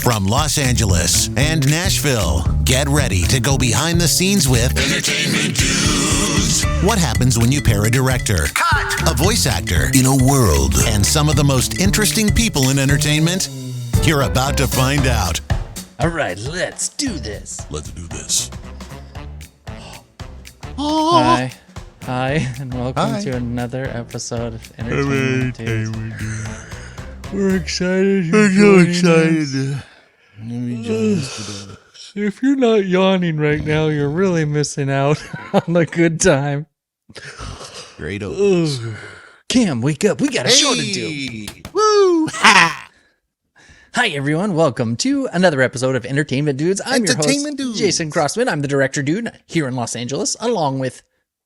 From Los Angeles and Nashville, get ready to go behind the scenes with Entertainment Dudes. What happens when you pair a director, a voice actor in a world, and some of the most interesting people in entertainment? You're about to find out. All right, let's do this. Let's do this. Hi, and welcome to another episode of Entertainment Dudes. We're excited. We're so excited. If you're not yawning right now, you're really missing out on a good time. Great old. Cam, wake up. We got a show to do. Woo! Ha! Hi, everyone. Welcome to another episode of Entertainment Dudes. I'm your host, Dudes. Jason Crossman. I'm the director dude here in Los Angeles, along with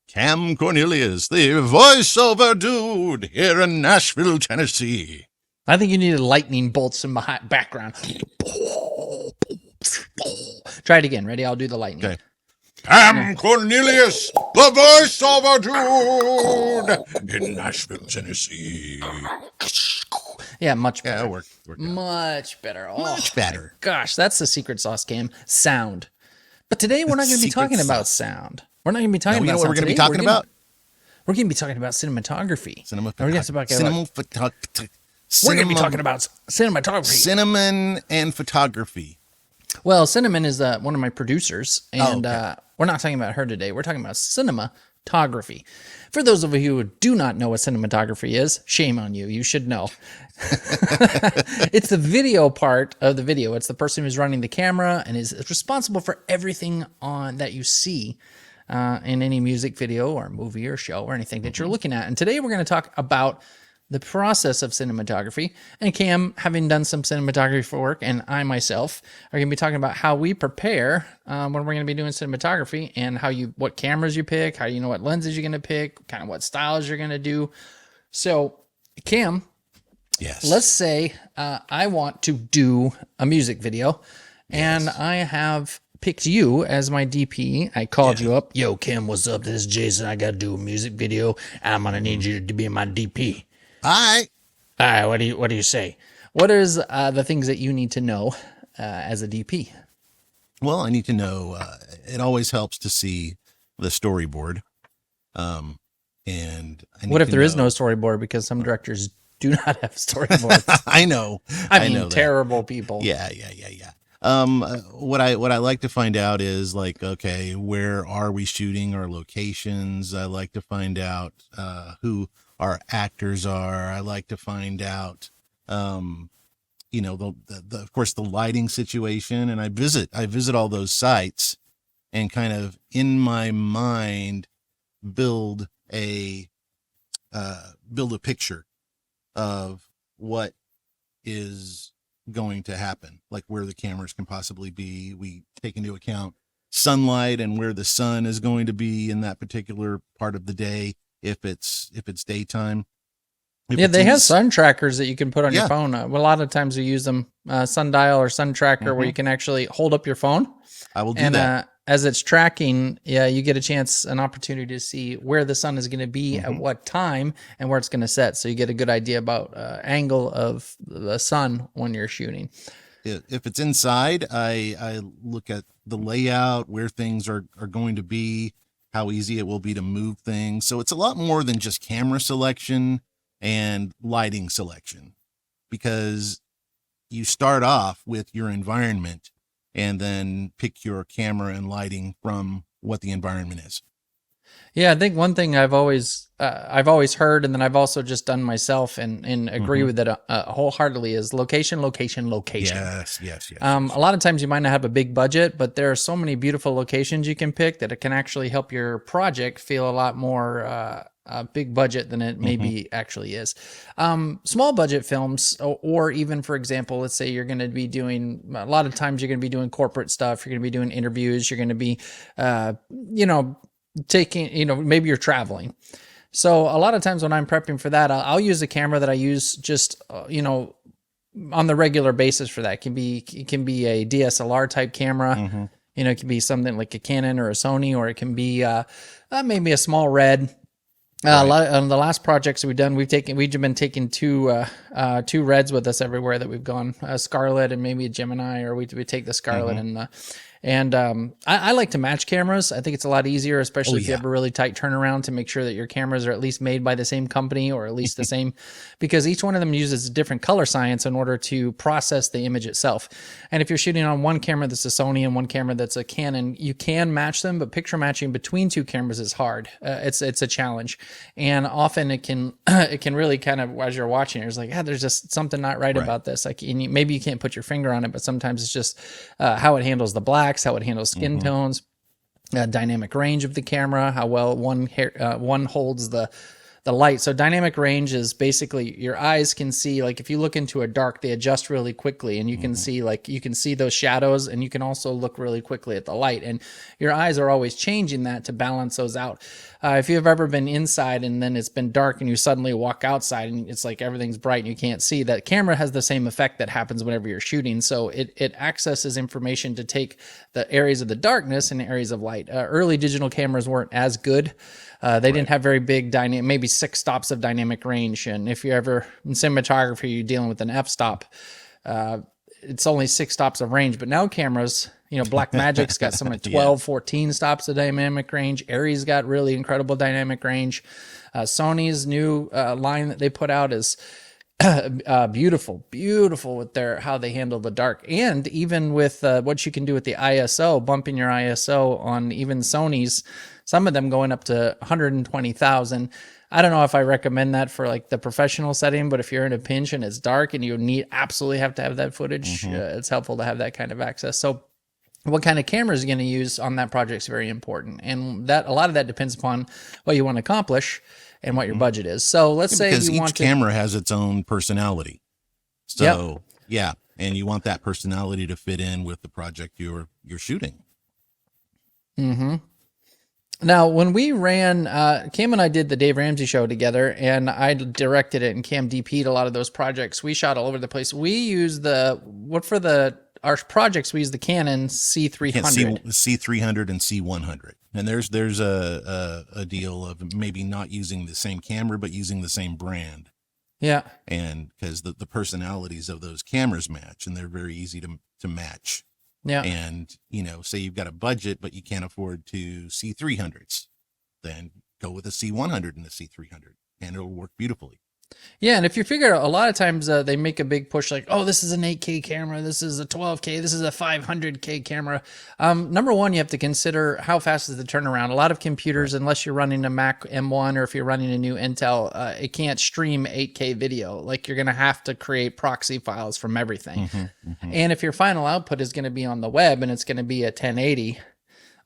Cam Cornelius, the voiceover dude here in Nashville, Tennessee. I think you needed lightning bolts in my background. Try it again. Ready? I'll do the lightning. Okay. Cam Cornelius, the voiceover dude in Nashville, Tennessee. Yeah, much better. Yeah, it worked out. Much better. Oh, Much better. Gosh, that's the secret sauce, Cam. Sound. But today we're not going to be talking about sound. We're not going to be talking about what sound. we're going to be Today, talking about? We're going to be talking about cinematography. We're going to be talking about cinematography. Cinnamon and photography. Well, Cinnamon is one of my producers, and okay. We're not talking about her today. We're talking about cinematography. For those of you who do not know what cinematography is, shame on you. You should know. It's the video part of the video. It's the person who's running the camera and is responsible for everything on that you see in any music video or movie or show or anything that you're looking at. And today we're going to talk about the process of cinematography. And Cam, having done some cinematography work, and I myself are going to be talking about how we prepare when we're going to be doing cinematography and what cameras you pick, how you know what lenses you're going to pick, kind of what styles you're going to do. So, Cam, yes. Let's say I want to do a music video, and I have picked you as my DP. I called you up. Yo, Cam, what's up? This is Jason. I got to do a music video. I'm going to need you to be my DP. All right. What do you say? What is the things that you need to know as a DP? Well, I need to know. It always helps to see the storyboard. And what if there is no storyboard? Because some directors do not have storyboards. I know. I mean, terrible people. Yeah. What I like to find out is like, okay, where are we shooting our locations? I like to find out who our actors are. I like to find out, of course, the lighting situation. And I visit all those sites and kind of in my mind build a picture of what is going to happen, like where the cameras can possibly be. We take into account sunlight and where the sun is going to be in that particular part of the day. If it's daytime. They have sun trackers that you can put on your phone. A lot of times we use them, sundial or sun tracker, where you can actually hold up your phone. I will do that. As it's tracking, you get an opportunity to see where the sun is going to be at what time and where it's going to set. So you get a good idea about angle of the sun when you're shooting. If it's inside, I look at the layout, where things are going to be, how easy it will be to move things. So it's a lot more than just camera selection and lighting selection, because you start off with your environment and then pick your camera and lighting from what the environment is. Yeah, I think one thing I've always heard, and then I've also just done myself and agree with it wholeheartedly, is location. Yes. A lot of times you might not have a big budget, but there are so many beautiful locations you can pick that it can actually help your project feel a lot more big budget than it maybe actually is. Small budget films, or even, for example, let's say you're going to be doing, a lot of times you're going to be doing corporate stuff. You're going to be doing interviews. You're going to be, maybe you're traveling. So a lot of times when I'm prepping for that, I'll use a camera that I use just, on the regular basis for that. It can be a DSLR type camera. It can be something like a Canon or a Sony, or it can be maybe a small red. A Right. lot on the last projects we've done, we've been taking two reds with us everywhere that we've gone, Scarlet and maybe a Gemini, or we take the Scarlet Mm-hmm. and I like to match cameras. I think it's a lot easier, Oh especially if you yeah. have a really tight turnaround, to make sure that your cameras are at least made by the same company or at least the same, because each one of them uses a different color science in order to process the image itself. And if you're shooting on one camera that's a Sony and one camera that's a Canon, you can match them, but picture matching between two cameras is hard. It's a challenge, and often it can it can really kind of, as you're watching, it's like, there's just something not right Right. about this. Like, and maybe you can't put your finger on it, but sometimes it's just how it handles the blacks, how it handles skin Mm-hmm. tones, dynamic range of the camera, how well one holds the light. So dynamic range is basically your eyes can see, like if you look into a dark, they adjust really quickly, and you can Mm-hmm. see, like you can see those shadows, and you can also look really quickly at the light, and your eyes are always changing that to balance those out. If you've ever been inside and then it's been dark and you suddenly walk outside and it's like everything's bright and you can't see, that camera has the same effect that happens whenever you're shooting. So it accesses information to take the areas of the darkness and areas of light. Early digital cameras weren't as good. They didn't Right. have very big dynamic, maybe 6 stops of dynamic range. And if you're ever in cinematography, you're dealing with an f-stop. It's only 6 stops of range. But now cameras, Blackmagic's got some at Yeah. 12, 14 stops of dynamic range. Arri's got really incredible dynamic range. Sony's new line that they put out is beautiful with how they handle the dark, and even with what you can do with the ISO, bumping your ISO on even Sony's, some of them going up to 120,000. I don't know if I recommend that for like the professional setting, but if you're in a pinch and it's dark and you absolutely have to have that footage, Mm-hmm. it's helpful to have that kind of access. So what kind of camera you're going to use on that project is very important, and that a lot of that depends upon what you want to accomplish and what your Mm-hmm. budget is. So let's say Because you each want to. camera has its own personality. Yep. So yeah, and you want that personality to fit in with the project you're shooting. Mm-hmm. Now, when we ran, Cam and I did the Dave Ramsey show together, and I directed it, and Cam DP'd a lot of those projects. We shot all over the place. We used our projects, we used the Canon Can't C300. see C300 and C100, and there's a deal of maybe not using the same camera but using the same brand, Yeah. and because the personalities of those cameras match, and they're very easy to match. Yeah. And say you've got a budget but you can't afford to C300s, then go with a C100 and a C300, and it'll work beautifully. Yeah, and if you figure, a lot of times they make a big push like, oh, this is an 8K camera, this is a 12K, this is a 500K camera. Number one, you have to consider how fast is the turnaround. A lot of computers, unless you're running a Mac M1 or if you're running a new Intel, it can't stream 8K video. Like, you're going to have to create proxy files from everything. Mm-hmm, mm-hmm. And if your final output is going to be on the web and it's going to be a 1080,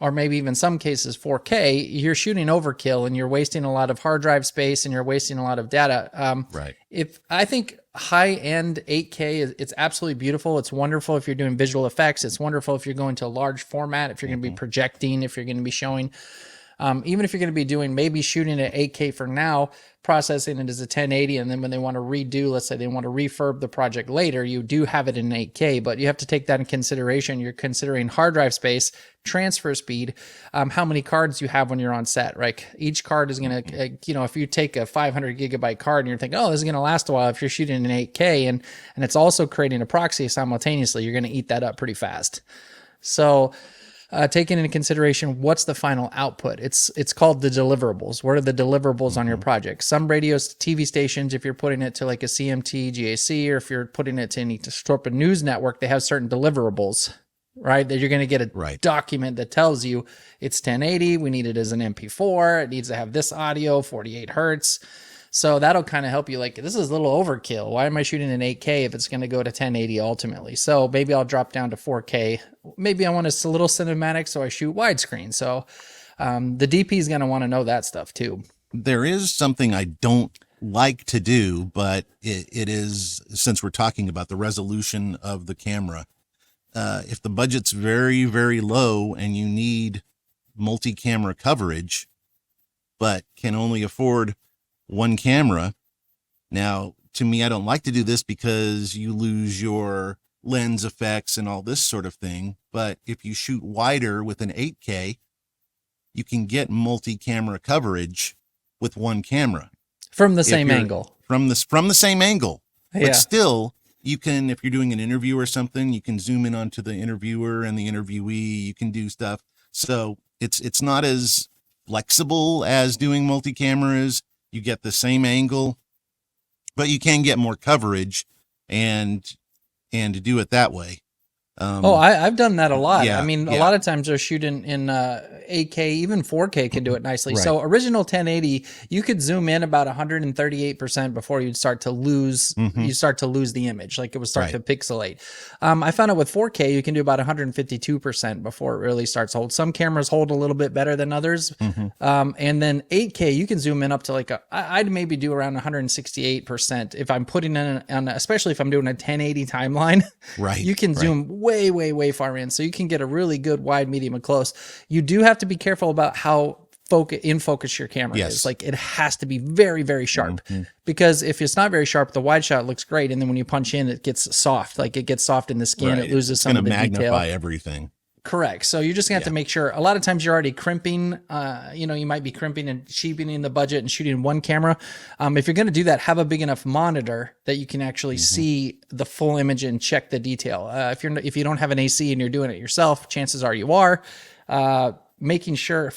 or maybe even some cases 4K, you're shooting overkill and you're wasting a lot of hard drive space and you're wasting a lot of data. Right. If I think high-end 8K it's absolutely beautiful. It's wonderful if you're doing visual effects. It's wonderful if you're going to a large format, if you're going to be projecting, if you're going to be showing. Even if you're going to be doing, maybe shooting at 8K for now, processing it as a 1080, and then when they want to redo, let's say they want to refurb the project later, you do have it in 8K, but you have to take that in consideration. You're considering hard drive space, transfer speed, how many cards you have when you're on set, right? Each card is going to, if you take a 500 gigabyte card and you're thinking, oh, this is going to last a while, if you're shooting in 8K and it's also creating a proxy simultaneously, you're going to eat that up pretty fast. So, taking into consideration what's the final output. It's called the deliverables. What are the deliverables on your project? Some radios, TV stations, if you're putting it to like a CMT, GAC, or if you're putting it to any sort of news network, they have certain deliverables, right? That you're going to get a document that tells you it's 1080. We need it as an MP4. It needs to have this audio, 48 hertz. So that'll kind of help you. Like, this is a little overkill. Why am I shooting in 8K if it's going to go to 1080 ultimately? So maybe I'll drop down to 4K. Maybe I want a little cinematic, so I shoot widescreen. So the DP is going to want to know that stuff too. There is something I don't like to do, but it is, since we're talking about the resolution of the camera, if the budget's very, very low and you need multi-camera coverage, but can only afford one camera. Now, to me, I don't like to do this because you lose your lens effects and all this sort of thing. But if you shoot wider with an 8K, you can get multi-camera coverage with one camera From the if same you're angle. from the same angle. Yeah. But still, you can, if you're doing an interview or something, you can zoom in onto the interviewer and the interviewee. You can do stuff. So it's not as flexible as doing multi-cameras. You get the same angle, but you can get more coverage and to do it that way. Oh, I've done that a lot. I Yeah, mean, a yeah. lot of times they're shooting in 8K, even 4K can do it nicely. Right. So original 1080, you could zoom in about 138% before you'd start to lose, you start to lose the image, like it would start Right. to pixelate. I found out with 4K, you can do about 152% before it really starts to hold. Some cameras hold a little bit better than others. And then 8K, you can zoom in up to like I'd maybe do around 168% if I'm putting in, especially if I'm doing a 1080 timeline. Right. You can zoom way far in, so you can get a really good wide, medium, and close. You do have to be careful about how in focus your camera is. Like it has to be very sharp, because if it's not very sharp, the wide shot looks great, and then when you punch in, it gets soft. Like it gets soft in the skin. Right. It loses It's some of the magnify detail. everything. Correct. So you're just gonna have to make sure. A lot of times you're already crimping. You might be crimping and cheapening the budget and shooting one camera. If you're gonna do that, have a big enough monitor that you can actually see the full image and check the detail. If you don't have an AC and you're doing it yourself, chances are you are. Making sure,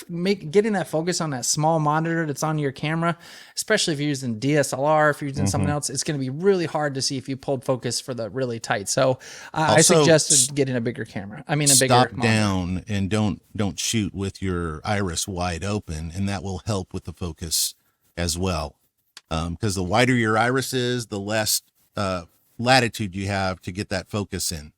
getting that focus on that small monitor that's on your camera, especially if you're using DSLR, if you're using something else, it's going to be really hard to see if you pulled focus for the really tight. So I suggested getting a bigger camera. I mean, a bigger stop monitor. down and don't shoot with your iris wide open, and that will help with the focus as well. Because the wider your iris is, the less latitude you have to get that focus in.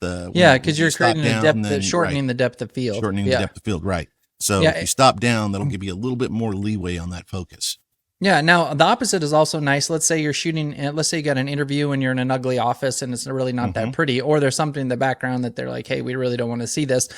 Because you're creating a depth, shortening the depth of field. Shortening the depth of field, right. So if you stop down, that'll give you a little bit more leeway on that focus. Yeah. Now the opposite is also nice. Let's say you're shooting, let's say you got an interview and you're in an ugly office and it's really not that pretty, or there's something in the background that they're like, hey, we really don't want to see this.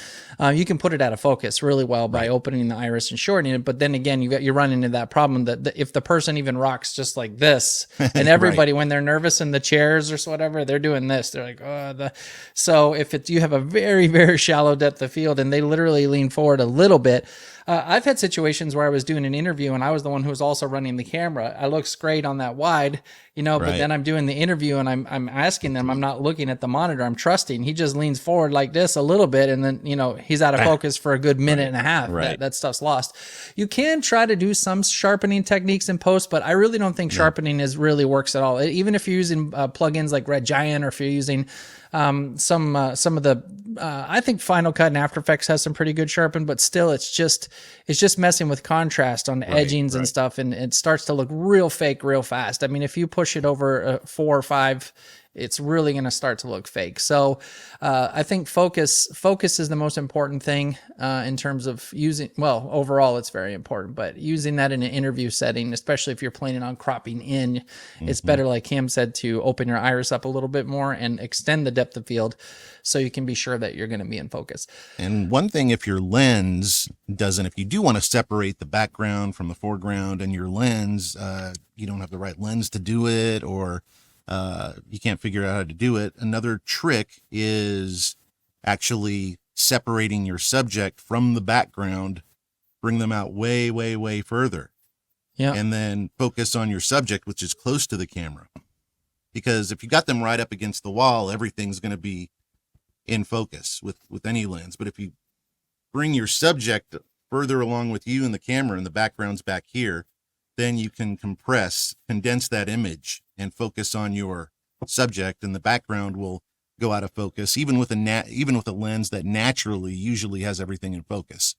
You can put it out of focus really well by opening the iris and shortening it. But then again, you're running into that problem that if the person even rocks just like this, and everybody, when they're nervous in the chairs or whatever, they're doing this. They're like, so if you have a very shallow depth of field and they literally lean forward a little bit. I've had situations where I was doing an interview and I was the one who was also running the camera. I looks great on that wide, but then I'm doing the interview and I'm asking them, I'm not looking at the monitor, I'm trusting. He just leans forward like this a little bit and then, he's out of focus for a good minute and a half. That stuff's lost. You can try to do some sharpening techniques in post, but I really don't think sharpening really works at all. Even if you're using plugins like Red Giant, or if you're using some of the I think Final Cut and After Effects has some pretty good sharpen, but still it's just messing with contrast on the edgings and stuff, and it starts to look real fake real fast. I mean, if you push it over 4 or 5, it's really going to start to look fake. So I think focus is the most important thing in terms of using, well, overall it's very important, but using that in an interview setting, especially if you're planning on cropping in, it's better, like Cam said, to open your iris up a little bit more and extend the depth of field so you can be sure that you're going to be in focus. And one thing, if your lens doesn't, if you do want to separate the background from the foreground and your lens, you don't have the right lens to do it, or you can't figure out how to do it. Another trick is actually separating your subject from the background, bring them out way further. Yeah. And then focus on your subject, which is close to the camera. Because if you got them right up against the wall, everything's going to be in focus with any lens. But if you bring your subject further along with you in the camera and the background's back here, then you can condense that image and focus on your subject, and the background will go out of focus, even with a lens that naturally usually has everything in focus.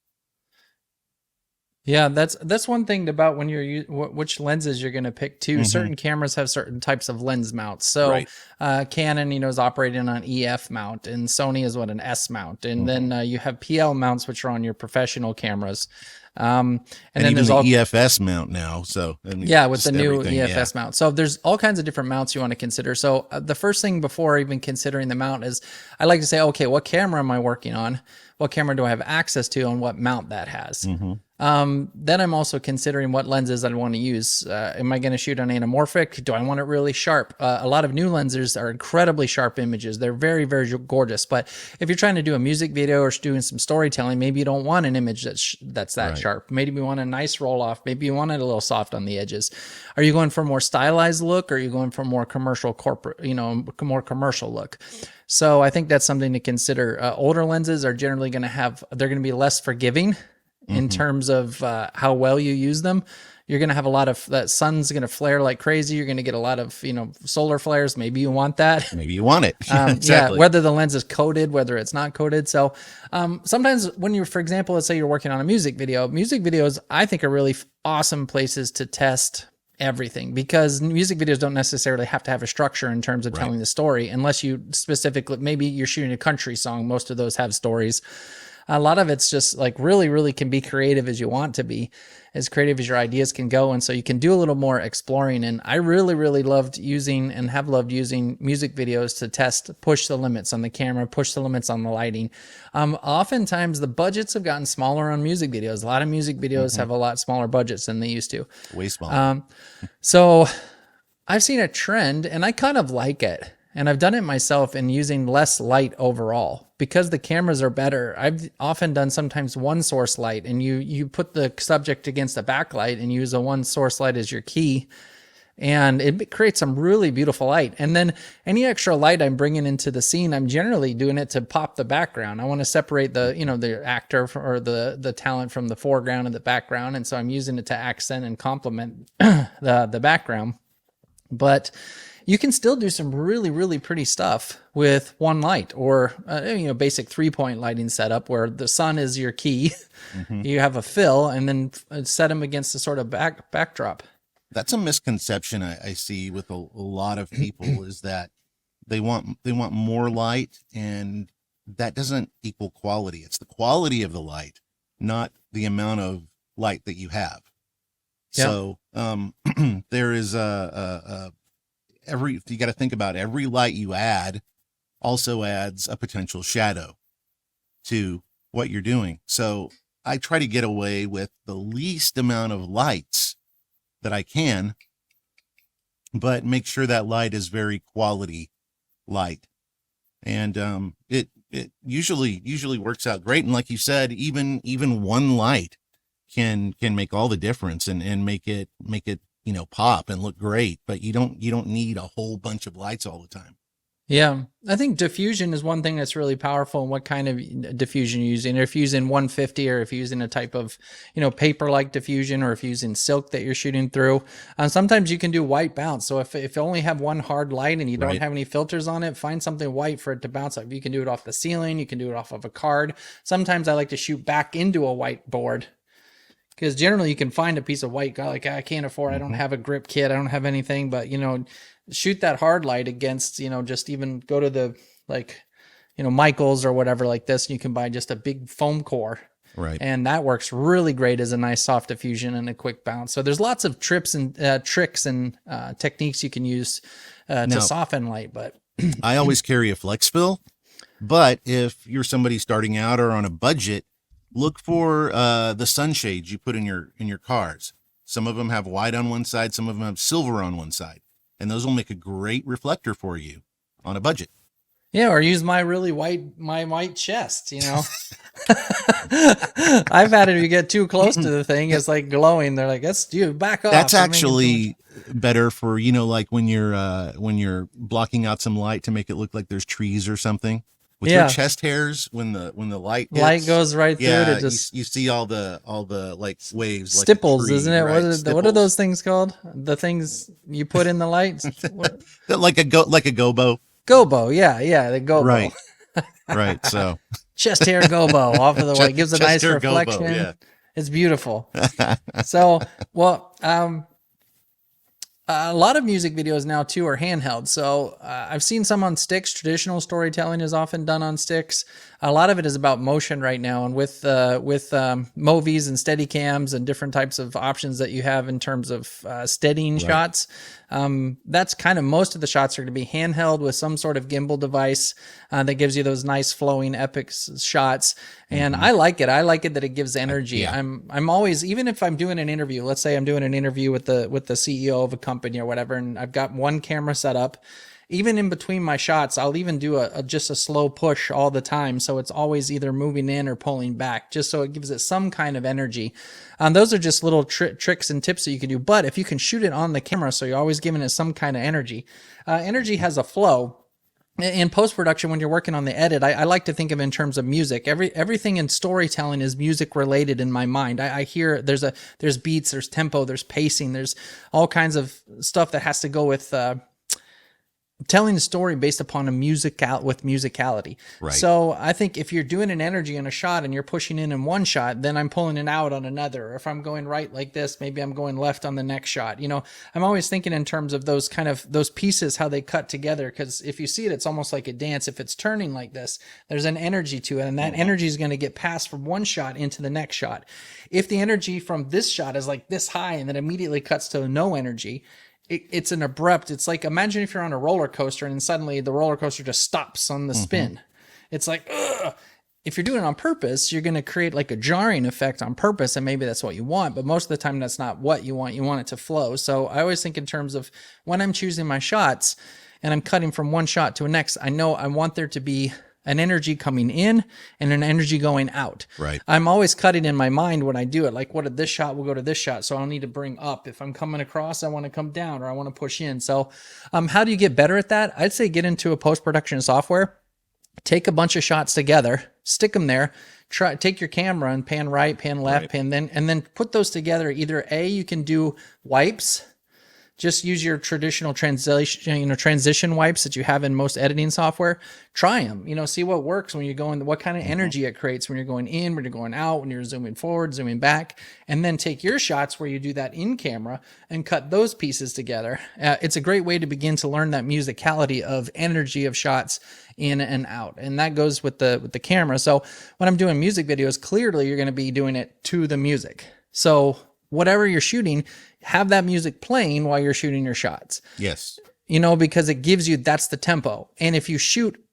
Yeah, that's one thing about when you're which lenses you're going to pick too. Certain cameras have certain types of lens mounts. So Canon, is operating on an EF mount, and Sony is an S mount, and then you have PL mounts, which are on your professional cameras. And then even there's the EFS mount now. So with the new EFS mount. So there's all kinds of different mounts you want to consider. So the first thing before even considering the mount is I like to say, okay, what camera am I working on? What camera do I have access to, and what mount that has? Then I'm also considering what lenses I want to use. Am I going to shoot on anamorphic? Do I want it really sharp? A lot of new lenses are incredibly sharp images. They're very, very gorgeous. But if you're trying to do a music video or doing some storytelling, maybe you don't want an image that's that Right. sharp. Maybe you want a nice roll off. Maybe you want it a little soft on the edges. Are you going for a more stylized look, or are you going for more commercial corporate, more commercial look? So I think that's something to consider. Older lenses are generally going to they're going to be less forgiving in terms of how well you use them. You're going to have a lot of that sun's going to flare like crazy. You're going to get a lot of, solar flares. Maybe you want that. Maybe you want it. Yeah, whether the lens is coated, whether it's not coated. So sometimes when you're, for example, let's say you're working on a music videos, I think are really awesome places to test everything, because music videos don't necessarily have to have a structure in terms of telling the story, unless you specifically, maybe you're shooting a country song. Most of those have stories. A lot of it's just like really, really can be creative as you want to be, as creative as your ideas can go. And so you can do a little more exploring. And I really, really loved using and have loved using music videos to test, push the limits on the camera, push the limits on the lighting. Oftentimes the budgets have gotten smaller on music videos. A lot of music videos have a lot smaller budgets than they used to. Way smaller. So I've seen a trend, and I kind of like it. And I've done it myself in using less light overall, because the cameras are better. I've often done sometimes one source light, and you put the subject against a backlight and use a one source light as your key, and it creates some really beautiful light. And then any extra light I'm bringing into the scene, I'm generally doing it to pop the background. I want to separate the, the actor or the talent from the foreground and the background. And so I'm using it to accent and complement the background. But you can still do some really, really pretty stuff with one light, or basic 3-point lighting setup where the sun is your key. You have a fill, and then set them against the sort of backdrop. That's a misconception I see with a lot of people, is that they want more light, and that doesn't equal quality. It's the quality of the light, not the amount of light that you have. Yeah. So there is you got to think about every light you add also adds a potential shadow to what you're doing. So I try to get away with the least amount of lights that I can, but make sure that light is very quality light. And it usually works out great. And like you said, even one light can make all the difference and make it pop and look great. But you don't need a whole bunch of lights all the time. Yeah, I think diffusion is one thing that's really powerful. And what kind of diffusion you're using? If you're using 150, or if you're using a type of, paper-like diffusion, or if you're using silk that you're shooting through. Sometimes you can do white bounce. So if you only have one hard light and you don't have any filters on it, find something white for it to bounce off. You can do it off the ceiling. You can do it off of a card. Sometimes I like to shoot back into a white board, because generally you can find a piece of white. Like, I can't afford, I don't have a grip kit, I don't have anything, but shoot that hard light against, just even go to the, Michael's or whatever like this, and you can buy just a big foam core. Right. And that works really great as a nice soft diffusion and a quick bounce. So there's lots of tricks and techniques you can use to soften light. But I always carry a flex fill. But if you're somebody starting out or on a budget, look for the sunshades you put in your cars. Some of them have white on one side, some of them have silver on one side, and those will make a great reflector for you on a budget. Yeah, or use my white chest, I've had it, if you get too close to the thing, it's like glowing. They're like, "That's you, back off." That's actually better for, like when you're blocking out some light to make it look like there's trees or something. With your chest hairs, when the light goes right through it, it just you see all the like waves, stipples, like tree, isn't it? right? What are those things called? The things you put in the lights? like a gobo. Gobo, yeah, the gobo. Right. Right. So chest hair gobo off of the white gives a nice reflection. Gobo, yeah. It's beautiful. So, well, A lot of music videos now too are handheld. So I've seen some on sticks. Traditional storytelling is often done on sticks. A lot of it is about motion right now, and with movies and Steadicams and different types of options that you have in terms of steadying Right. shots. That's kind of most of the shots are going to be handheld with some sort of gimbal device that gives you those nice flowing epic shots. And Hmm. I like it. I like it that it gives energy. Yeah. I'm always, even if I'm doing an interview, let's say I'm doing an interview with the CEO of a company or whatever, and I've got one camera set up. Even in between my shots, I'll even do just a slow push all the time. So it's always either moving in or pulling back, just so it gives it some kind of energy. Those are just little tricks and tips that you can do. But if you can shoot it on the camera, so you're always giving it some kind of energy, energy has a flow. In post-production, when you're working on the edit, I like to think of it in terms of music. Everything in storytelling is music related in my mind. I hear there's beats, there's tempo, there's pacing, there's all kinds of stuff that has to go with telling the story based upon with musicality. Right. So I think if you're doing an energy in a shot and you're pushing in one shot, then I'm pulling it out on another. Or if I'm going right like this, maybe I'm going left on the next shot. I'm always thinking in terms of those pieces, how they cut together. Because if you see it, it's almost like a dance. If it's turning like this, there's an energy to it, and that energy is going to get passed from one shot into the next shot. If the energy from this shot is like this high and then immediately cuts to no energy, it's an abrupt, it's like, imagine if you're on a roller coaster and suddenly the roller coaster just stops on the spin. It's like, ugh. If you're doing it on purpose, you're going to create like a jarring effect on purpose, and maybe that's what you want, but most of the time that's not what you want. You want it to flow. So I always think in terms of when I'm choosing my shots and I'm cutting from one shot to the next, I know I want there to be an energy coming in and an energy going out. Right. I'm always cutting in my mind when I do it. Like, what did this shot will go to this shot? So I'll need to bring up. If I'm coming across, I want to come down, or I want to push in. So how do you get better at that? I'd say get into a post-production software, take a bunch of shots together, stick them there, take your camera and pan right, pan left, Right. pan then, and then put those together. Either you can do wipes. Just use your traditional transition wipes that you have in most editing software. Try them, see what works when you're going, what kind of energy it creates when you're going in, when you're going out, when you're zooming forward, zooming back, and then take your shots where you do that in camera and cut those pieces together. It's a great way to begin to learn that musicality of energy of shots in and out. And that goes with the camera. So when I'm doing music videos, clearly you're going to be doing it to the music. So whatever you're shooting, have that music playing while you're shooting your shots. Yes. Because it gives you, that's the tempo. And if you shoot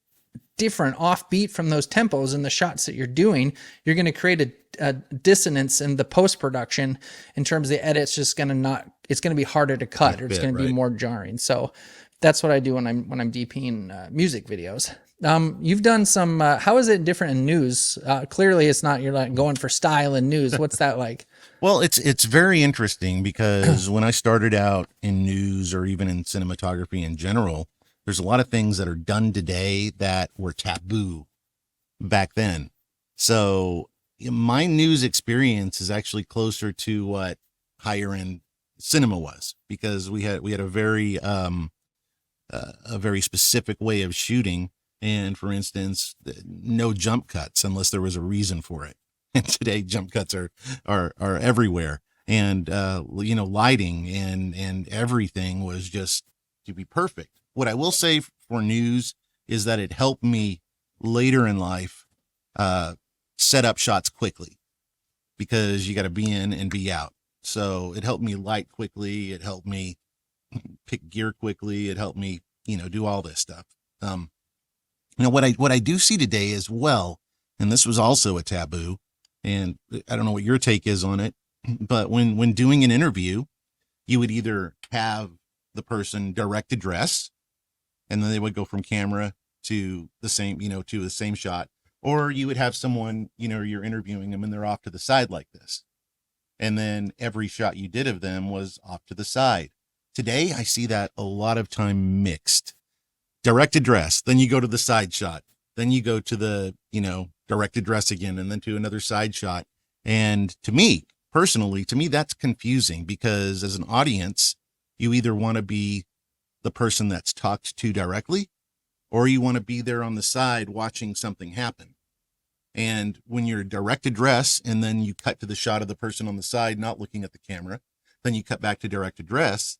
different offbeat from those tempos in the shots that you're doing, you're going to create a dissonance in the post-production in terms of the edit. It's just going to it's going to be harder to cut, or it's going to be more jarring. So that's what I do when I'm DPing music videos. You've done some, how is it different in news? Clearly it's not, you're not going for style in news. What's that like? Well, it's very interesting because when I started out in news, or even in cinematography in general, there's a lot of things that are done today that were taboo back then. So my news experience is actually closer to what higher end cinema was, because we had a very specific way of shooting. And for instance, no jump cuts unless there was a reason for it. And today jump cuts are everywhere. And, lighting and everything was just to be perfect. What I will say for news is that it helped me later in life, set up shots quickly, because you got to be in and be out. So it helped me light quickly. It helped me pick gear quickly. It helped me, do all this stuff. What I do see today as well, and this was also a taboo, and I don't know what your take is on it, but when doing an interview, you would either have the person direct address, and then they would go from camera to the same, to the same shot, or you would have someone, you're interviewing them and they're off to the side like this. And then every shot you did of them was off to the side. Today, I see that a lot of time mixed. Direct address, then you go to the side shot, then you go to the, direct address again, and then to another side shot. And to me, personally, that's confusing, because as an audience, you either want to be the person that's talked to directly, or you want to be there on the side watching something happen. And when you're direct address and then you cut to the shot of the person on the side not looking at the camera, then you cut back to direct address,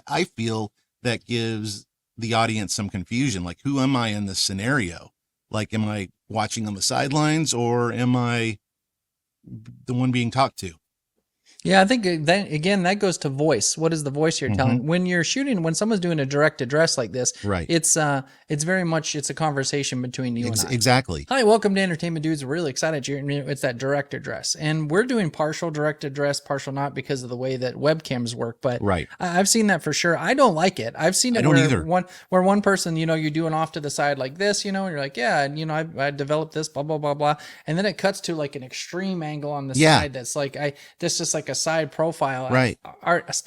I feel that gives the audience some confusion. Like, who am I in this scenario? Like, am I watching on the sidelines, or am I the one being talked to? Yeah, I think that again that goes to voice. What is the voice you're Mm-hmm. telling? When you're shooting, when someone's doing a direct address like this, Right. it's very much it's a conversation between you and I. Exactly. Hi, welcome to Entertainment Dudes. We're really excited you're. It's that direct address, and we're doing partial direct address, partial not because of the way that webcams work. But Right. I've seen that for sure. I don't like it. I've seen it I don't either. where one person, you're doing off to the side like this, and you're like, yeah, and I developed this, blah blah blah blah, and then it cuts to like an extreme angle on the side that's like this just like a side profile. Right.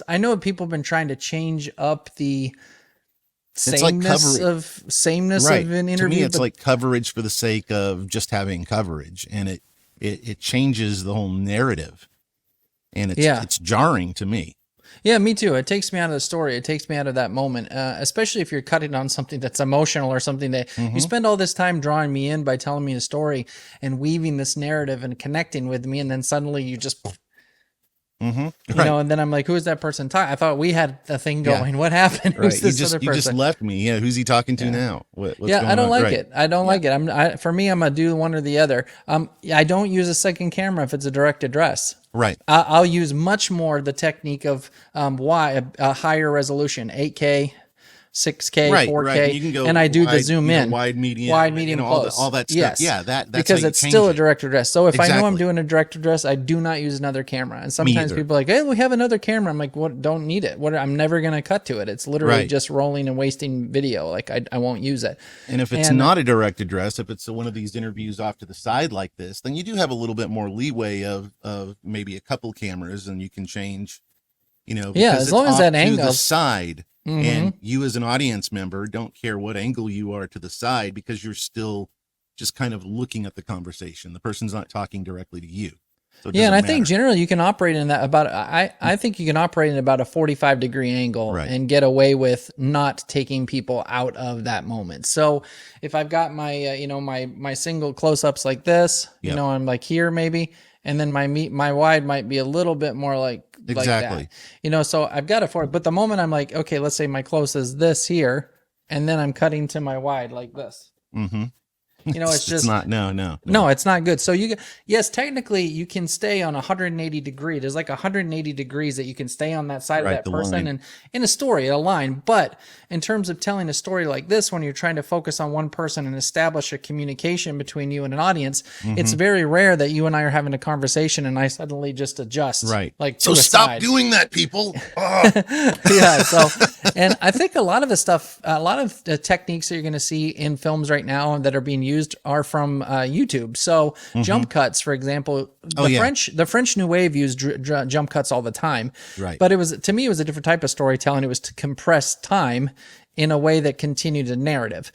I know people have been trying to change up the It's like sameness right. of an interview. To me, it's like coverage for the sake of just having coverage, and it changes the whole narrative, and it's jarring to me. Yeah, me too. It takes me out of the story. It takes me out of that moment, especially if you're cutting on something that's emotional or something that you spend all this time drawing me in by telling me a story and weaving this narrative and connecting with me, and then suddenly you just and then I'm like, who is that person talking? I thought we had a thing going. What happened? Right. Who's this other person? You just left me. Yeah. Who's he talking to now? What's going I don't on? like Right. it. I don't like it. For me, I'm gonna do one or the other. I don't use a second camera if it's a direct address. Right. I'll use much more the technique of a higher resolution, 8K, 6K, 4K, right. You can go and I do wide, the zoom in, wide, medium, close. all that stuff. Yes. Yeah, that's because how you it's change still a it. direct address. So if I know I'm Exactly. doing a direct address, I do not use another camera. And sometimes either. people are like, hey, we have another camera. I'm like, what? Don't need it. What? I'm never gonna cut to it. It's literally Right. just rolling and wasting video. Like I won't use it. And if it's not a direct address, if it's one of these interviews off to the side like this, then you do have a little bit more leeway of maybe a couple cameras, and you can change, because as long as off that to angle the side, and you as an audience member don't care what angle you are to the side, because you're still just kind of looking at the conversation. The person's not talking directly to you. So it and I doesn't think matter. generally you can operate in that I think you can operate in about a 45-degree angle Right. and get away with not taking people out of that moment. So if I've got my my single close-ups like this, Yep. I'm like here maybe, and then my wide might be a little bit more like Exactly. that. So I've got it for it. But the moment I'm like, okay, let's say my close is this here, and then I'm cutting to my wide like this. Mm-hmm. It's just not. No. No, it's not good. So yes, technically you can stay on 180 degree. There's like 180 degrees that you can stay on that side of Right, that the person line. and in a story, a line. But in terms of telling a story like this, when you're trying to focus on one person and establish a communication between you and an audience, it's very rare that you and I are having a conversation and I suddenly just adjust. Right. Like So to a stop side. doing that, people. Yeah. So, and I think a lot of the techniques that you're going to see in films right now that are being used are from YouTube. So jump cuts, for example, the French New Wave used jump cuts all the time. Right. But to me, it was a different type of storytelling. It was to compress time in a way that continued a narrative.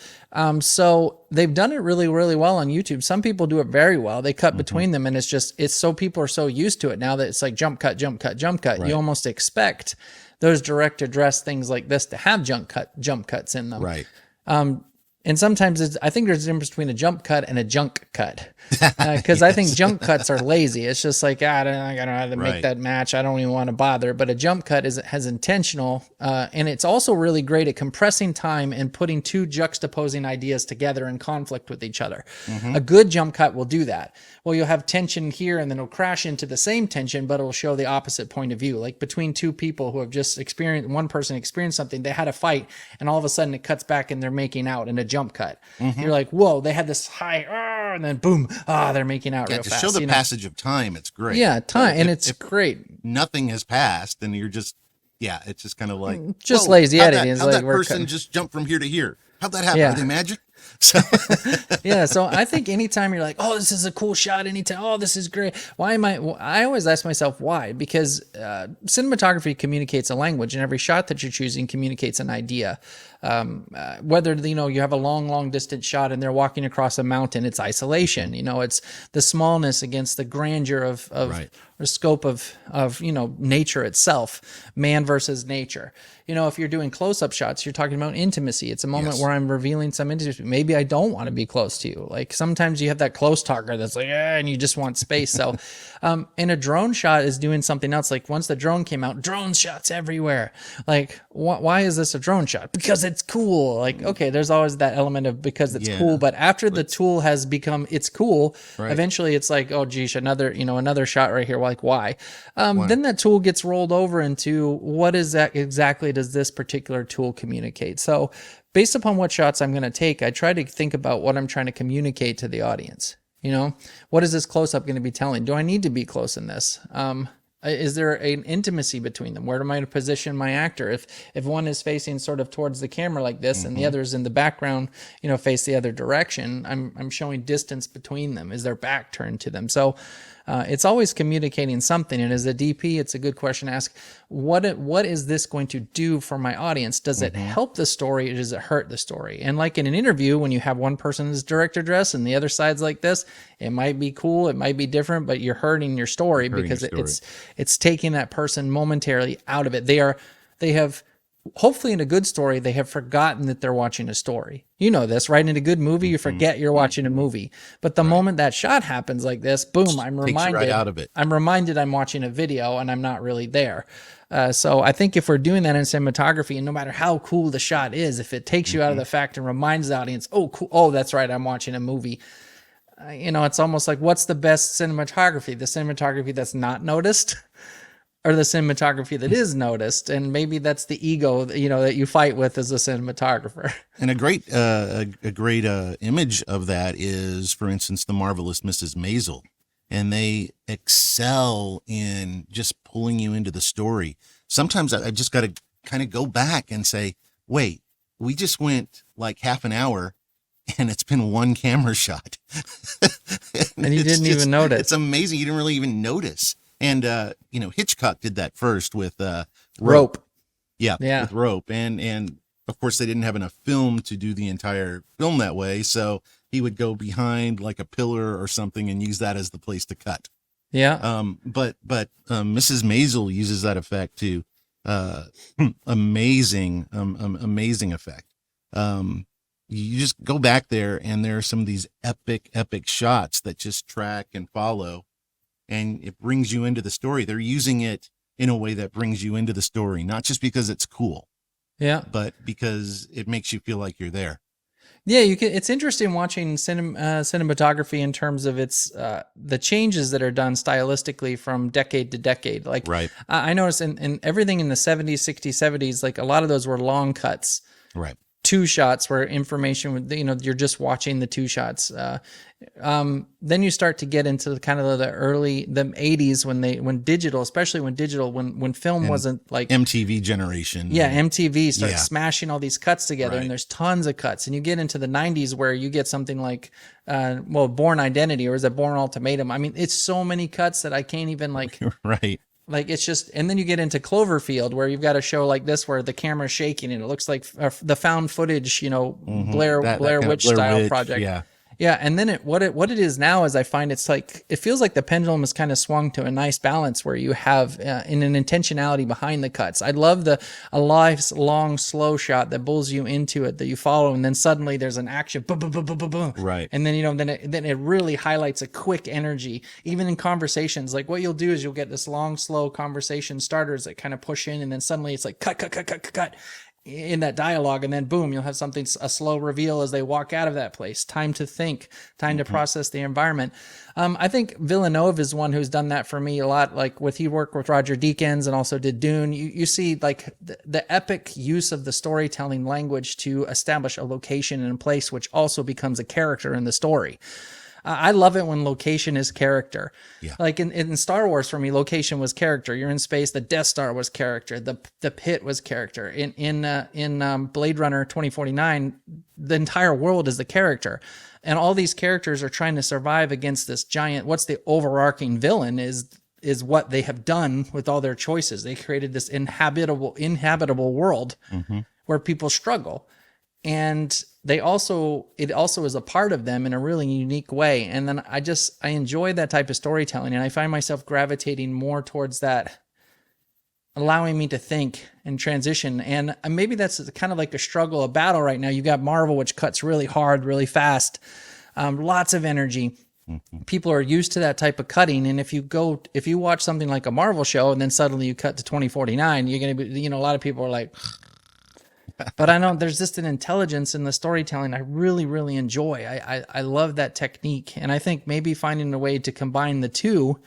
So they've done it really, really well on YouTube. Some people do it very well. They cut between them, and it's so people are so used to it now that it's like jump cut, jump cut, jump cut. Right. You almost expect those direct address things like this to have jump cuts in them. Right. And sometimes I think there's a difference between a jump cut and a junk cut. Because I think jump cuts are lazy. It's just like, I don't know how to make Right. that match. I don't even want to bother. But a jump cut has intentional, and it's also really great at compressing time and putting two juxtaposing ideas together in conflict with each other. A good jump cut will do that. Well, you'll have tension here, and then it'll crash into the same tension, but it'll show the opposite point of view. Like between two people who have just one person experienced something, they had a fight, and all of a sudden it cuts back and they're making out in a jump cut. You're like, whoa, they had this high, and then boom, they're making out real To fast. show the passage of time, it's great. Yeah, time, and If- it's if great. nothing has passed, and you're just, it's just kind of like Just whoa, lazy how'd editing. It's How'd like that we're person cutting. just jump from here to here? How'd that happen? Yeah. Are they magic? So Yeah, so I think anytime you're like, oh, this is a cool shot, anytime, oh, this is great. Why am I always ask myself why, because cinematography communicates a language, and every shot that you're choosing communicates an idea. Whether, you have a long distance shot and they're walking across a mountain, it's isolation. It's the smallness against the grandeur of Right. or scope of nature itself, man versus nature. If you're doing close-up shots, you're talking about intimacy. It's a moment Yes. where I'm revealing some intimacy. Maybe I don't want to be close to you. Like sometimes you have that close talker that's like, and you just want space. So, and a drone shot is doing something else. Like once the drone came out, drone shots everywhere. Like, why is this a drone shot? Because it's cool. Like, okay, there's always that element of because it's cool. But after the tool has become it's cool, Right. eventually it's like, oh geez, another shot right here. Like why? Then that tool gets rolled over into what is that exactly does this particular tool communicate? So based upon what shots I'm going to take, I try to think about what I'm trying to communicate to the audience. What is this close-up going to be telling? Do I need to be close in this? Is there an intimacy between them? Where am I going to position my actor? If one is facing sort of towards the camera like this and the other is in the background, face the other direction, I'm showing distance between them. Is their back turned to them? So it's always communicating something. And as a DP, it's a good question to ask, what is this going to do for my audience? Does it help the story or does it hurt the story? And like in an interview, when you have one person's director dress and the other side's like this, it might be cool, it might be different, but you're hurting your story because it's taking that person momentarily out of it. They have hopefully in a good story, they have forgotten that they're watching a story. You know this, right? In a good movie, you forget you're watching a movie. But the moment that shot happens like this, boom, I'm reminded. Takes you right out of it. I'm reminded I'm watching a video and I'm not really there. So I think if we're doing that in cinematography, and no matter how cool the shot is, if it takes you out of the fact and reminds the audience, oh, cool, oh, that's right, I'm watching a movie. It's almost like, what's the best cinematography? The cinematography that's not noticed, or the cinematography that is noticed? And maybe that's the ego that you fight with as a cinematographer. And a great image of that is, for instance, The Marvelous Mrs. Maisel, and they excel in just pulling you into the story. Sometimes I've just got to kind of go back and say, wait, we just went like half an hour and it's been one camera shot. And you didn't even notice. It's amazing. You didn't really even notice. And, Hitchcock did that first with Rope. Yeah, with Rope. And of course, they didn't have enough film to do the entire film that way. So he would go behind like a pillar or something and use that as the place to cut. Yeah. But Mrs. Maisel uses that effect to amazing effect. You just go back there and there are some of these epic shots that just track and follow, and it brings you into the story. They're using it in a way that brings you into the story, not just because it's cool, but because it makes you feel like you're there. Yeah, it's interesting watching cinematography in terms of its the changes that are done stylistically from decade to decade. Like, right. I noticed in everything in the 70s, 60s, 70s, like a lot of those were long cuts. Right. Two shots where information would, you're just watching the two shots. Then you start to get into the kind of the 80s when film wasn't like MTV generation. Yeah. MTV starts smashing all these cuts together, and there's tons of cuts. And you get into the 90s where you get something like, Born Identity, or is it Born Ultimatum? I mean, it's so many cuts that I can't even right. Like it's just, and then you get into Cloverfield where you've got a show like this where the camera's shaking and it looks like the found footage, Blair Witch style project. Yeah. Yeah. And then what it is now is I find it's like, it feels like the pendulum has kind of swung to a nice balance where you have in an intentionality behind the cuts. I love a long, slow shot that pulls you into it, that you follow. And then suddenly there's an action, boom, boom, boom, boom, boom, boom. Right. And then, then it really highlights a quick energy, even in conversations. Like what you'll do is you'll get this long, slow conversation starters that kind of push in. And then suddenly it's like cut in that dialogue, and then boom, you'll have a slow reveal as they walk out of that place. Time to think, time to process the environment. I think Villeneuve is one who's done that for me a lot. Like he worked with Roger Deakins and also did Dune. You see like the epic use of the storytelling language to establish a location and a place, which also becomes a character in the story. I love it when location is character. Yeah. Like in Star Wars, for me, location was character. You're in space. The Death Star was character. The pit was character. In Blade Runner 2049, the entire world is the character. And all these characters are trying to survive against this giant, what's the overarching villain is what they have done with all their choices. They created this inhabitable world where people struggle. And it also is a part of them in a really unique way. And then I enjoy that type of storytelling, and I find myself gravitating more towards that, allowing me to think and transition. And maybe that's kind of like a struggle, a battle right now. You got Marvel, which cuts really hard, really fast, lots of energy. People are used to that type of cutting. And if you watch something like a Marvel show and then suddenly you cut to 2049, you're going to be, a lot of people are like, but I know there's just an intelligence in the storytelling I really, really enjoy. I love that technique. And I think maybe finding a way to combine the two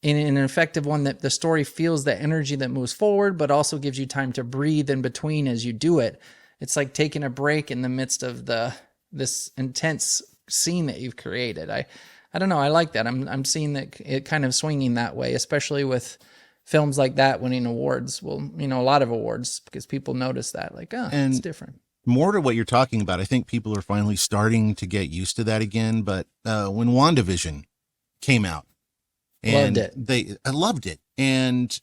in an effective one, that the story feels the energy that moves forward, but also gives you time to breathe in between as you do it. It's like taking a break in the midst of this intense scene that you've created. I don't know. I like that. I'm seeing that it kind of swinging that way, especially with films like that winning awards. Well, a lot of awards, because people notice that, like, oh, And it's different. more to what you're talking about, I think people are finally starting to get used to that again. But when Wanda Division came out, and I loved it. And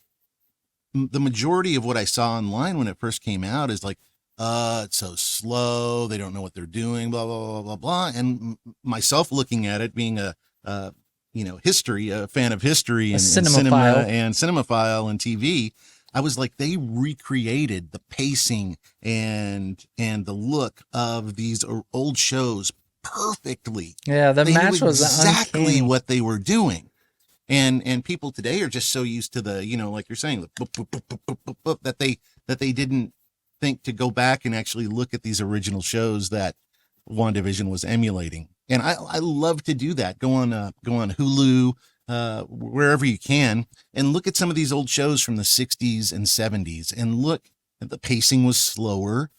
the majority of what I saw online when it first came out is like, it's so slow. They don't know what they're doing, blah, blah, blah, blah, blah. And myself looking at it, being a fan of history and cinema and cinemaphile and TV, I was like, they recreated the pacing and the look of these old shows perfectly. Yeah, the match was exactly what they were doing. And people today are just so used to the, like you're saying, the boop, boop, boop, boop, boop, boop, that they didn't think to go back and actually look at these original shows that Wanda Division was emulating. And I love to do that. Go on Hulu, wherever you can, and look at some of these old shows from the 60s and 70s, and look at the pacing was slower,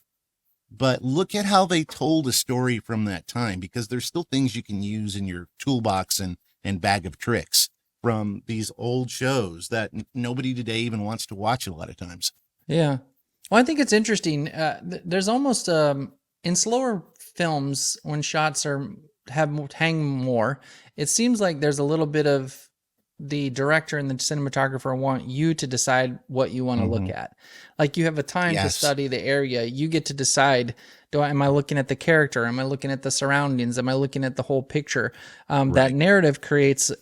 but look at how they told a story from that time, because there's still things you can use in your toolbox and bag of tricks from these old shows that nobody today even wants to watch a lot of times. Yeah. Well, I think it's interesting. There's almost in slower films, when shots hang more, it seems like there's a little bit of the director and the cinematographer want you to decide what you want to look at. Like, you have a time to study the area. You get to decide, am I looking at the character? Am I looking at the surroundings? Am I looking at the whole picture? Right. That narrative creates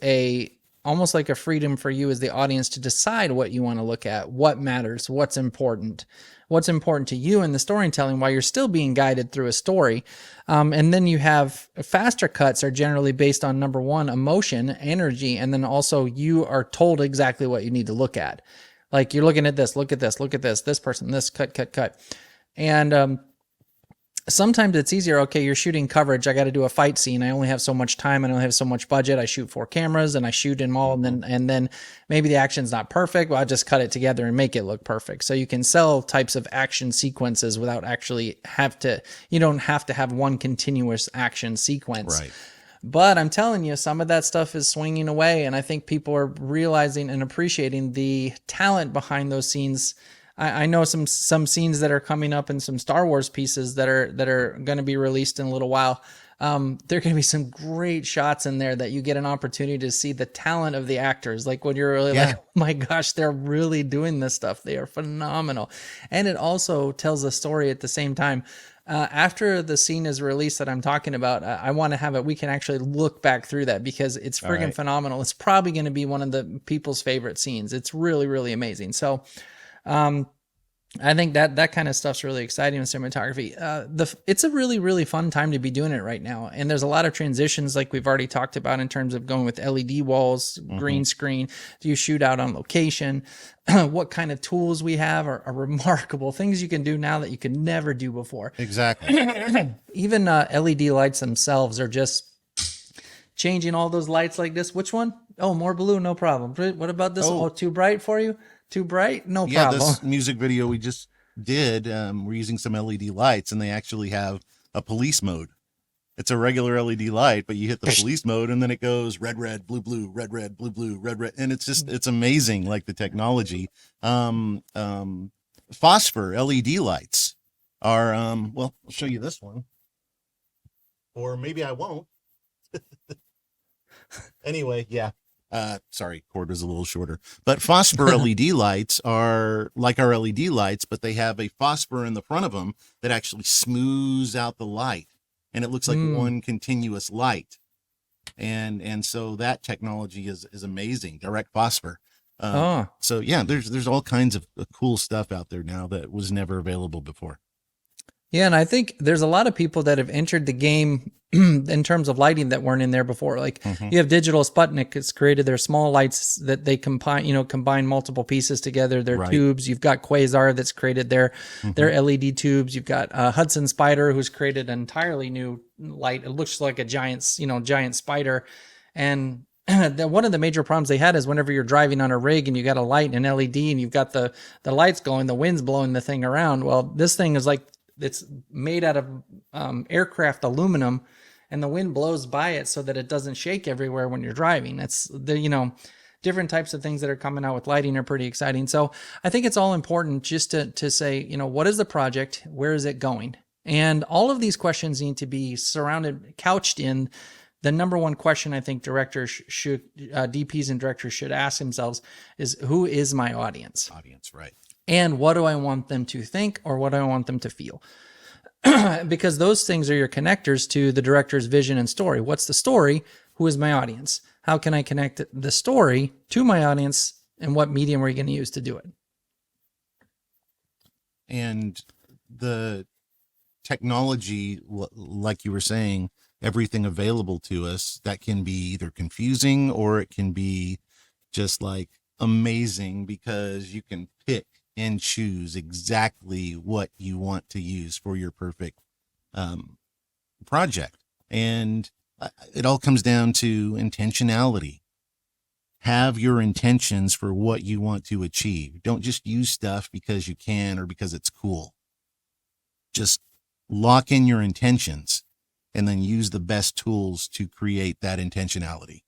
almost like a freedom for you as the audience to decide what you want to look at, what matters, what's important to you in the storytelling, while you're still being guided through a story. And then you have faster cuts are generally based on, number one, emotion, energy, and then also you are told exactly what you need to look at. Like, you're looking at this, look at this, this person, this, cut. And sometimes it's easier. Okay, you're shooting coverage. I got to do a fight scene. I only have so much time. I don't have so much budget. I shoot 4 cameras and I shoot them all. And then maybe the action's not perfect. Well, I'll just cut it together and make it look perfect. So you can sell types of action sequences without actually you don't have to have one continuous action sequence. Right. But I'm telling you, some of that stuff is swinging away. And I think people are realizing and appreciating the talent behind those scenes. I know some scenes that are coming up in some Star Wars pieces that are going to be released in a little while. There are going to be some great shots in there that you get an opportunity to see the talent of the actors. Like, when you're really like, oh my gosh, they're really doing this stuff. They are phenomenal. And it also tells a story at the same time. After the scene is released that I'm talking about, I want to have it. We can actually look back through that, because it's friggin' phenomenal. It's probably going to be one of the people's favorite scenes. It's really, really amazing. So, I think that kind of stuff's really exciting in cinematography. It's a really, really fun time to be doing it right now. And there's a lot of transitions, like we've already talked about, in terms of going with LED walls, green screen. Do you shoot out on location? What kind of tools we have are remarkable things you can do now that you could never do before. Exactly. Even LED lights themselves are just changing all those lights like this. Which one? Oh, more blue, no problem. What about this? Oh, too bright for you? Too bright? No problem. Yeah, this music video we just did, we're using some LED lights, and they actually have a police mode. It's a regular LED light, but you hit the police mode, and then it goes red, red, blue, blue, red, red, blue, blue, red, red. And it's amazing, like the technology. Phosphor LED lights are, well, I'll show you this one. Or maybe I won't. Anyway, yeah. Sorry, cord was a little shorter. But phosphor LED lights are like our LED lights, but they have a phosphor in the front of them that actually smooths out the light, and it looks like Mm. one continuous light. And so that technology is amazing. Direct phosphor. Oh. So yeah, there's all kinds of cool stuff out there now that was never available before. Yeah, and I think there's a lot of people that have entered the game in terms of lighting that weren't in there before. Like you have Digital Sputnik, it's created their small lights that they combine multiple pieces together, their Right. tubes. You've got Quasar that's created their LED tubes. You've got Hudson Spider who's created an entirely new light. It looks like a giant spider. And one of the major problems they had is whenever you're driving on a rig and you got a light and LED and you've got the lights going, the wind's blowing the thing around. Well, this thing is like, it's made out of aircraft aluminum, and the wind blows by it so that it doesn't shake everywhere when you're driving. It's the different types of things that are coming out with lighting are pretty exciting. So I think it's all important just to say, what is the project? Where is it going? And all of these questions need to be couched in the number one question I think directors DPs and directors should ask themselves is, who is my audience? Audience, right. And what do I want them to think, or what do I want them to feel? Because those things are your connectors to the director's vision and story. What's the story? Who is my audience? How can I connect the story to my audience? And what medium are you going to use to do it? And the technology, like you were saying, everything available to us, that can be either confusing or it can be just like amazing, because you can pick and choose exactly what you want to use for your perfect project. And it all comes down to intentionality. Have your intentions for what you want to achieve. Don't just use stuff because you can or because it's cool. Just lock in your intentions and then use the best tools to create that intentionality.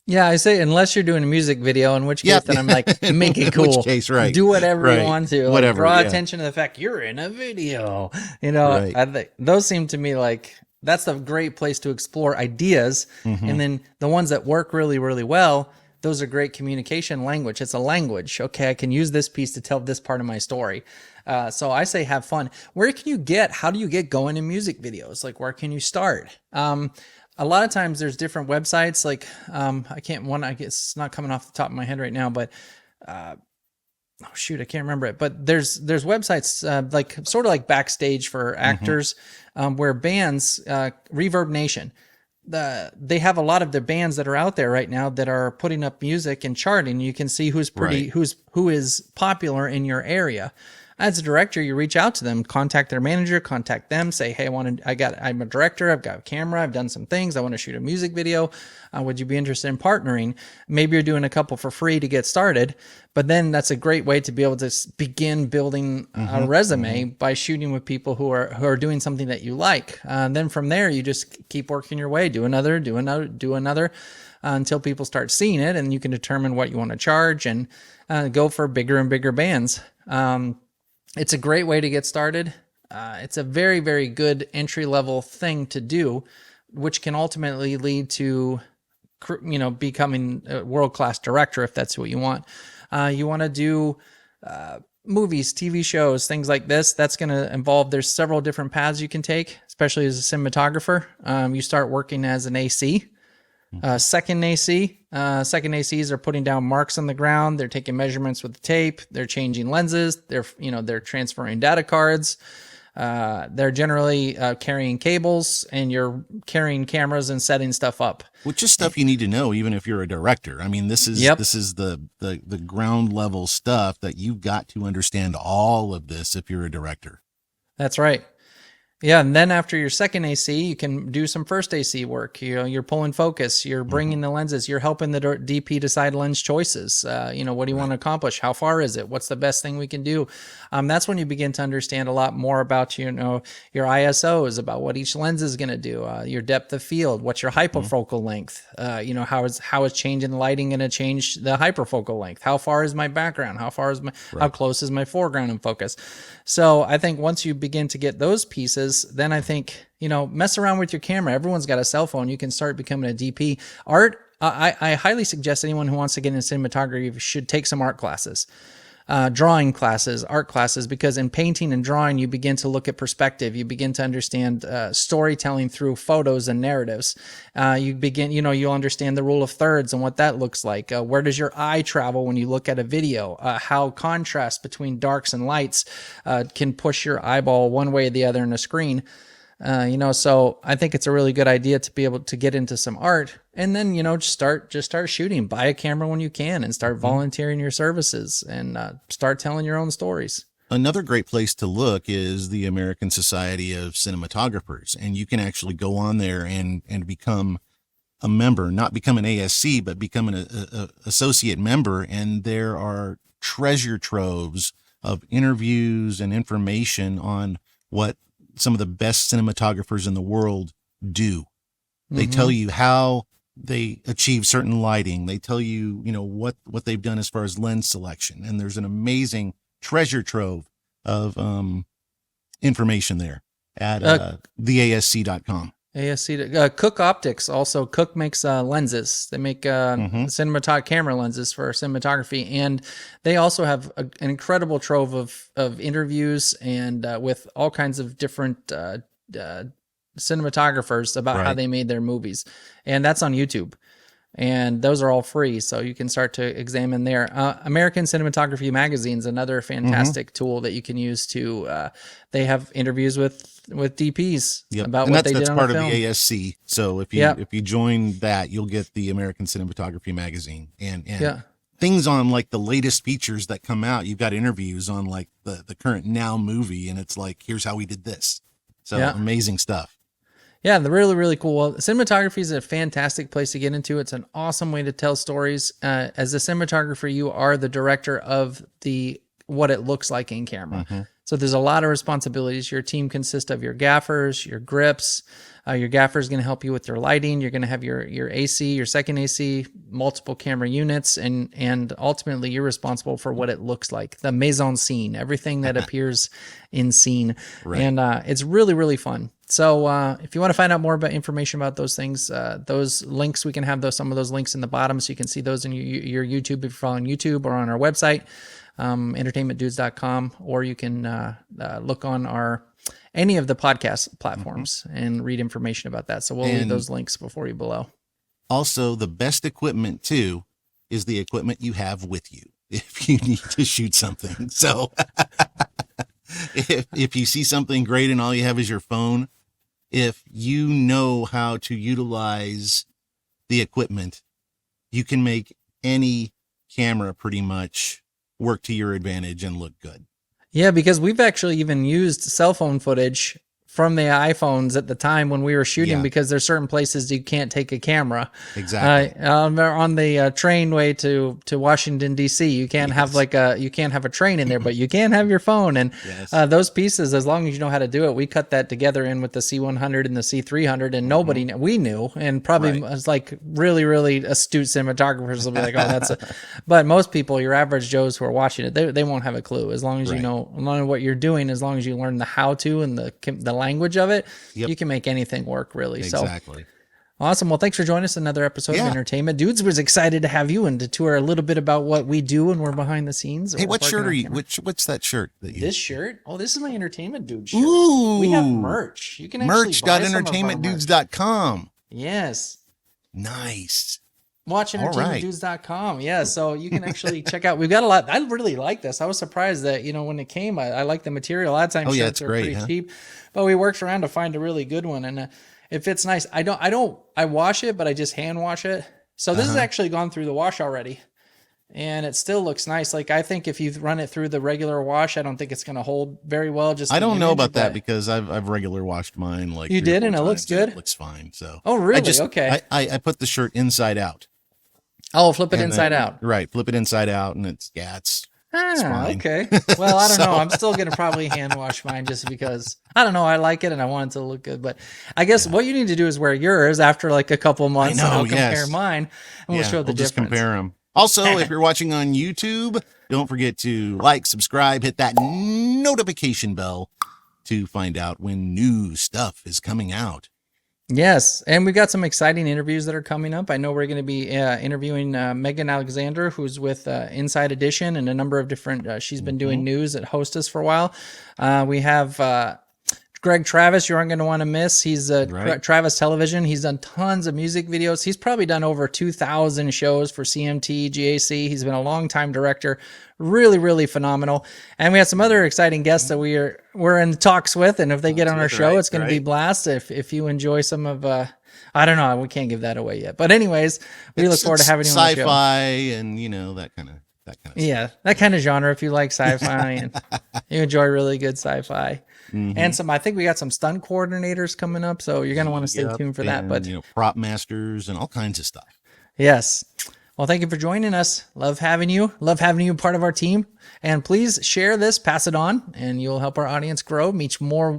Yeah, I say unless you're doing a music video, in which case then I'm like, make it cool. In which case, right. Do whatever Right. you want to. Like, Whatever, draw yeah. attention to the fact you're in a video. Right. I think those seem to me like that's a great place to explore ideas. And then the ones that work really, really well, those are great communication language. It's a language. Okay, I can use this piece to tell this part of my story. So I say have fun. How do you get going in music videos? Like, where can you start? A lot of times there's different websites. Like, I guess it's not coming off the top of my head right now, but I can't remember it. But there's websites like sort of like Backstage for actors, where bands, Reverb Nation, they have a lot of the bands that are out there right now that are putting up music and charting. You can see who is popular in your area. As a director, you reach out to them, contact their manager, contact them, say, hey, I'm a director, I've got a camera, I've done some things, I want to shoot a music video. Would you be interested in partnering? Maybe you're doing a couple for free to get started, but then that's a great way to be able to begin building a resume by shooting with people who are doing something that you like. Then from there, you just keep working your way, do another, until people start seeing it, and you can determine what you want to charge and go for bigger and bigger bands. It's a great way to get started. It's a very, very good entry-level thing to do, which can ultimately lead to, becoming a world-class director if that's what you want. You want to do movies, TV shows, things like this. That's going to involve, there's several different paths you can take, especially as a cinematographer. You start working as an AC. Second AC. Second ACs are putting down marks on the ground. They're taking measurements with the tape. They're changing lenses. They're transferring data cards. They're generally carrying cables, and you're carrying cameras and setting stuff up. Which is stuff you need to know, even if you're a director. I mean, this is the ground level stuff that you've got to understand all of this if you're a director. That's right. Yeah, and then after your second AC, you can do some first AC work. You're pulling focus, you're bringing the lenses, you're helping the DP decide lens choices. What do you want to accomplish? How far is it? What's the best thing we can do? That's when you begin to understand a lot more about your ISOs, about what each lens is going to do, your depth of field, what's your hyperfocal length, how is changing the lighting going to change the hyperfocal length? How far is my background? How close is my foreground in focus? So I think once you begin to get those pieces, then I think, mess around with your camera. Everyone's got a cell phone. You can start becoming a DP. Art I highly suggest anyone who wants to get into cinematography should take some art classes. Drawing classes, art classes, because in painting and drawing, you begin to look at perspective. You begin to understand storytelling through photos and narratives. You'll understand the rule of thirds and what that looks like. Where does your eye travel when you look at a video? How contrast between darks and lights can push your eyeball one way or the other in a screen. So I think it's a really good idea to be able to get into some art, and then, just start shooting, buy a camera when you can, and start volunteering your services, and start telling your own stories. Another great place to look is the American Society of Cinematographers, and you can actually go on there and become a member, not become an ASC, but become an associate member. And there are treasure troves of interviews and information on what some of the best cinematographers in the world do. They tell you how they achieve certain lighting. They tell you, what they've done as far as lens selection. And there's an amazing treasure trove of information there at theasc.com. ASC, Cook Optics also. Cook makes lenses. They make camera lenses for cinematography, and they also have an incredible trove of interviews and with all kinds of different cinematographers about how they made their movies, and that's on YouTube. And those are all free, so you can start to examine there. American Cinematography Magazine is another fantastic tool that you can use to. They have interviews with DPs about what they did on a film. That's part of the ASC. So if you join that, you'll get the American Cinematography Magazine and things on like the latest features that come out. You've got interviews on like the current now movie, and it's like, here's how we did this. So amazing stuff. Yeah, the really, really cool. Well, cinematography is a fantastic place to get into. It's an awesome way to tell stories. As a cinematographer, you are the director of what it looks like in camera. So there's a lot of responsibilities. Your team consists of your gaffers, your grips. Your gaffer is going to help you with your lighting. You're going to have your AC, your second AC, multiple camera units, and ultimately you're responsible for what it looks like, the mise en scene, everything that appears in scene. Right. And it's really, really fun. So if you want to find out more about information about those things, those links, we can have some of those links in the bottom, so you can see those in your YouTube if you're following YouTube, or on our website, entertainmentdudes.com, or you can look on any of the podcast platforms and read information about that. So we'll leave those links before you below. Also, the best equipment too is the equipment you have with you if you need to shoot something. So if you see something great and all you have is your phone, if you know how to utilize the equipment, you can make any camera pretty much work to your advantage and look good. Yeah, because we've actually even used cell phone footage from the iPhones at the time when we were shooting, because there's certain places you can't take a camera. Exactly. On the train way to Washington D.C., you can't have a train in there, but you can have your phone. And those pieces, as long as you know how to do it, we cut that together in with the C100 and the C300, and we knew, and probably was like really, really astute cinematographers will be like, oh, that's but most people, your average Joes who are watching it, they won't have a clue. As long as you know what you're doing, as long as you learn the how to and the language of it, you can make anything work, really. Exactly. So awesome. Well, thanks for joining us in another episode of Entertainment Dudes. Was excited to have you and to tour a little bit about what we do when we're behind the scenes. Hey, what shirt are you? What's that shirt that you? This shirt? Oh, this is my Entertainment Dude shirt. Ooh, we have merch. You can actually merch.entertainmentdudes.com. Yes. Nice. Watch entertainmentdudes.com. Yeah, so you can actually check out. We've got a lot. I really like this. I was surprised that, when it came, I like the material. A lot of times shirts are pretty cheap, but we worked around to find a really good one, and it fits nice. I wash it, but I just hand wash it. So this has actually gone through the wash already, and it still looks nice. Like, I think if you run it through the regular wash, I don't think it's going to hold very well. I don't know about that, because I've regular washed mine. Like, you did, and it looks good. It looks fine. So really? Okay. I put the shirt inside out. Oh, flip it inside out. Right. Flip it inside out, and it's fine. Okay. Well, I don't know. I'm still going to probably hand wash mine just because, I don't know, I like it and I want it to look good. But I guess what you need to do is wear yours after like a couple months, and I'll compare mine, and we'll show the difference. Just compare them. Also, if you're watching on YouTube, don't forget to like, subscribe, hit that notification bell to find out when new stuff is coming out. Yes, and we got some exciting interviews that are coming up. I know we're going to be interviewing Megan Alexander, who's with Inside Edition and a number of different. She's been doing news at Hostess for a while. We have Greg Travis. You aren't going to want to miss. He's Right. Travis Television. He's done tons of music videos. He's probably done over 2,000 shows for CMT, GAC. He's been a longtime director. Really, really phenomenal. And we have some other exciting guests that we're in talks with. And if they get on our show, it's going to be blast. If you enjoy some of, I don't know, we can't give that away yet. But anyways, we look forward to having you on the show. Sci-fi and that kind of stuff. Yeah, that kind of genre. If you like sci-fi and you enjoy really good sci-fi. And I think we got some stunt coordinators coming up, so you're going to want to stay tuned for that. But prop masters and all kinds of stuff. Yes. Well, thank you for joining us. Love having you. Love having you part of our team. And please share this, pass it on, and you'll help our audience grow. Reach more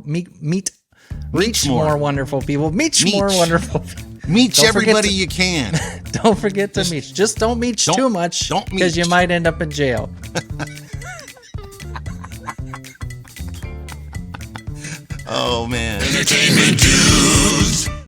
wonderful people. Meet more wonderful people. Meet everybody you can. Don't forget to meet. Just don't meet too much, because you might end up in jail. Oh man. Entertainment